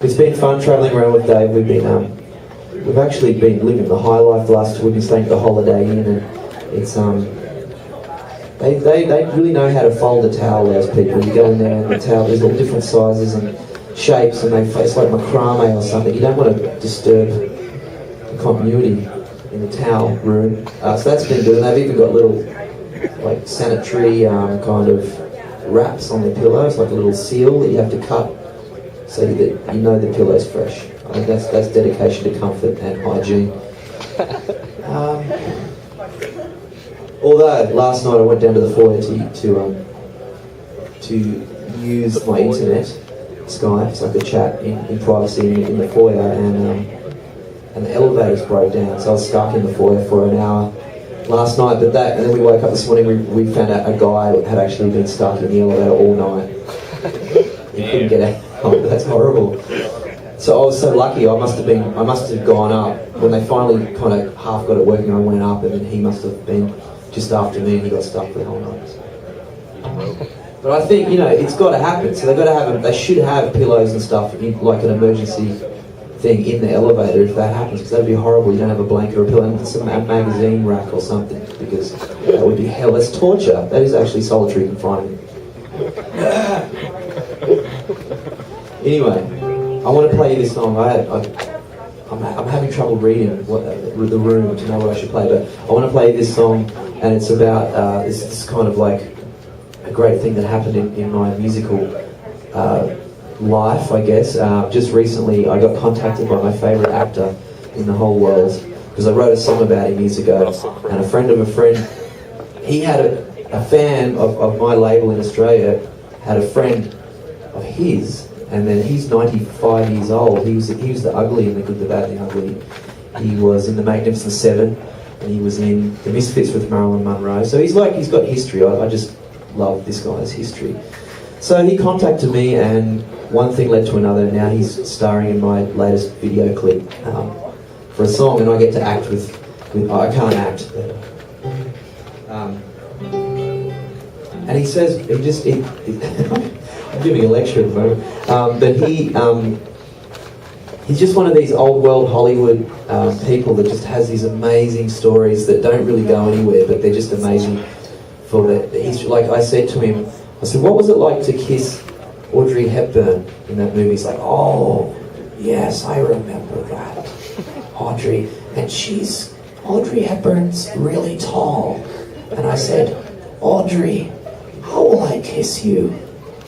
It's been fun travelling around with Dave. We've actually been living the high life the last 2 weeks. We've been staying at the Holiday Inn, and it's they really know how to fold a towel. Those people, you go in there and the towel, there's all different sizes and shapes, and it's like macrame or something. You don't want to disturb the continuity in the towel room. So that's been good. And they've even got little like sanitary kind of wraps on the pillows, like a little seal that you have to cut so that you know the pillow's fresh. I think that's dedication to comfort and hygiene. Although last night I went down to the foyer to use my internet, Skype, so I could chat in privacy in the foyer, and the elevators broke down, so I was stuck in the foyer for an hour last night. And then we woke up this morning. We found out a guy had actually been stuck in the elevator all night. He couldn't get out. Oh, that's horrible. So I was so lucky. I must have gone up when they finally kind of half got it working. I went up, and then he must have been just after me, and he got stuck for the whole night. But I think, it's got to happen. So they should have pillows and stuff, like an emergency thing in the elevator if that happens, because that'd be horrible. You don't have a blanket or a pillow, and some magazine rack or something, because that would be hell. That's torture. That is actually solitary confinement. Anyway, I want to play you this song. I'm having trouble reading the room to know what I should play, but I want to play you this song, and it's about this kind of like a great thing that happened in my musical life, I guess. Just recently I got contacted by my favourite actor in the whole world, because I wrote a song about him years ago, and a friend of a friend, he had a fan of my label in Australia, had a friend of his, and then he's 95 years old. He was the ugly and the good, the bad, the ugly. He was in the Magnificent Seven, and he was in the Misfits with Marilyn Monroe. So he's got history. I just love this guy's history. So he contacted me, and one thing led to another. Now he's starring in my latest video clip for a song, and I get to act with I can't act. And he says, I'm giving a lecture at the moment, but he's just one of these old world Hollywood people that just has these amazing stories that don't really go anywhere, but they're just amazing for the history. Like I said to him, I said, what was it like to kiss Audrey Hepburn in that movie? He's like, oh, yes, I remember that. Audrey Hepburn's really tall. And I said, Audrey, how will I kiss you?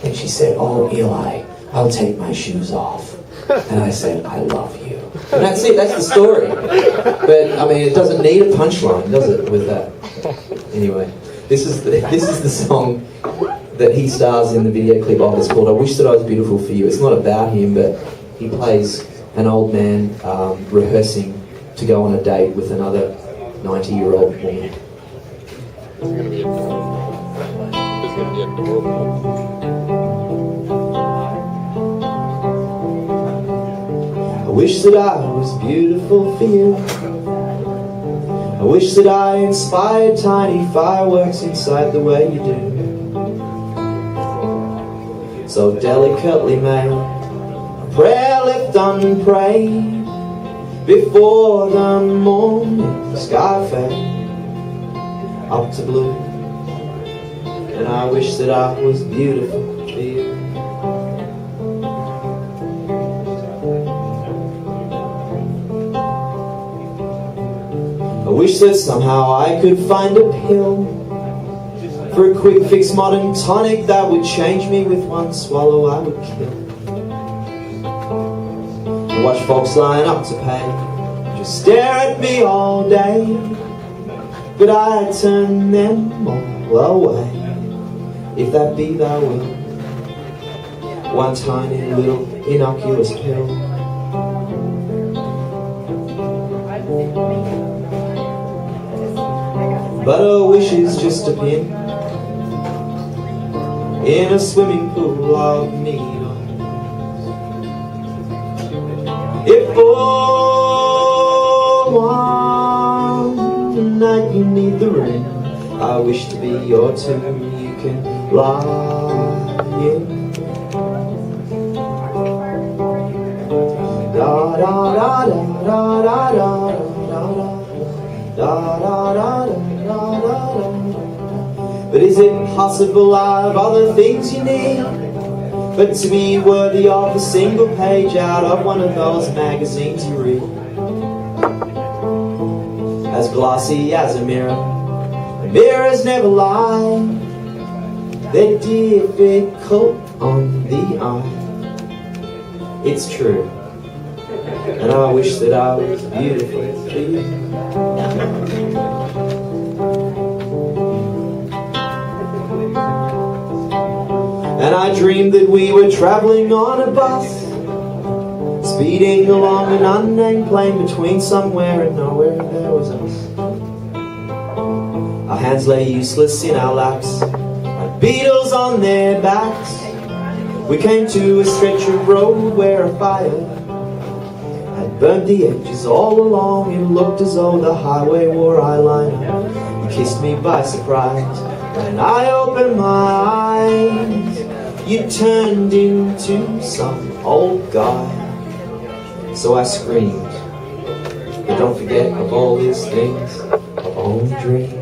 And she said, oh, Eli, I'll take my shoes off. And I said, I love you. And that's it, that's the story. But, I mean, it doesn't need a punchline, does it, with that? Anyway, this is the song that he stars in the video clip of. It's called I Wish That I Was Beautiful for You. It's not about him, but he plays an old man rehearsing to go on a date with another 90-year-old woman. It's going to be adorable. I wish that I was beautiful for you. I wish that I inspired tiny fireworks inside the way you do. So delicately made, a prayer left unprayed before the morning sky fades up to blue. And I wish that I was beautiful for you. I wish that somehow I could find a pill for a quick fix modern tonic that would change me with one swallow I would kill. And watch folks line up to pay, just stare at me all day, but I turn them all away. If that be thy will, one tiny little innocuous pill. But a wish is just a pin in a swimming pool of needles. If for one night you need the ring, I wish to be your tomb you can lie in. But is it possible I've other things you need, but to be worthy of a single page out of one of those magazines you read? As glossy as a mirror, the mirrors never lie. They're difficult on the eye. It's true, and I wish that I was beautiful too. And I dreamed that we were traveling on a bus, speeding along an unnamed plane between somewhere and nowhere, and there was us. Our hands lay useless in our laps, like beetles on their backs. We came to a stretch of road where a fire had burnt the edges all along. It looked as though the highway wore eyeliner. You kissed me by surprise. When I opened my eyes, you turned into some old guy. So I screamed, but don't forget of all these things, I've only dreamed.